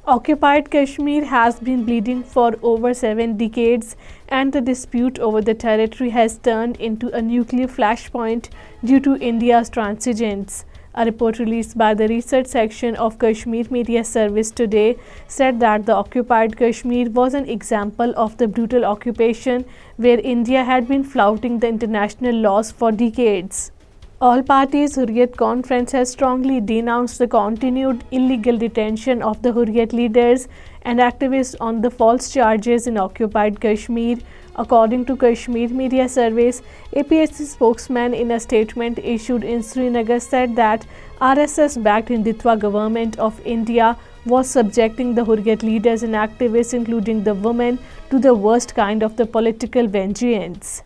Occupied Kashmir has been bleeding for over 7 decades, and the dispute over the territory has turned into a nuclear flashpoint due to India's transigence. A report released by the research section of Kashmir Media Service today said that the occupied Kashmir was an example of the brutal occupation where India had been flouting the international laws for decades. All parties Hurriyat Conference has strongly denounced the continued illegal detention of the Hurriyat leaders and activists on the false charges in occupied Kashmir. According to Kashmir Media Service, APSC spokesman in a statement issued in Srinagar said that RSS-backed Hindutva government of India was subjecting the Hurriyat leaders and activists, including the women, to the worst kind of the political vengeance.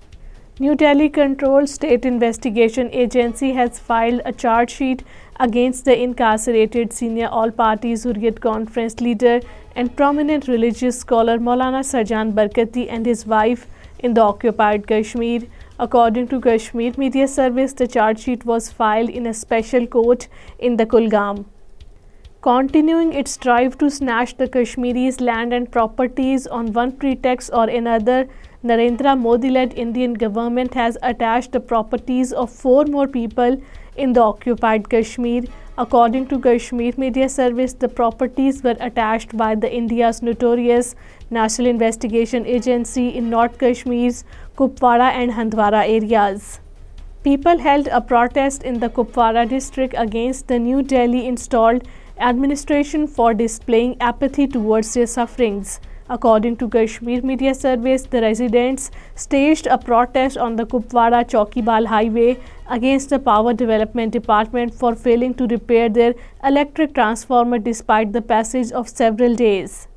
New Delhi-controlled State Investigation Agency has filed a charge sheet against the incarcerated senior all-parties Hurriyat Conference leader and prominent religious scholar Maulana Sarjan Barkati and his wife in the occupied Kashmir. According to Kashmir Media Service, the charge sheet was filed in a special court in the Kulgam. Continuing its drive to snatch the Kashmiris' land and properties on one pretext or another, Narendra Modi-led Indian government has attached the properties of 4 more people in the occupied Kashmir. According to Kashmir Media Service, the properties were attached by the India's notorious National Investigation Agency in North Kashmir's Kupwara and Handwara areas. People held a protest in the Kupwara district against the New Delhi installed administration for displaying apathy towards their sufferings. According to Kashmir Media Service, the residents staged a protest on the Kupwara Chaukibal highway against the Power Development Department for failing to repair their electric transformer despite the passage of several days.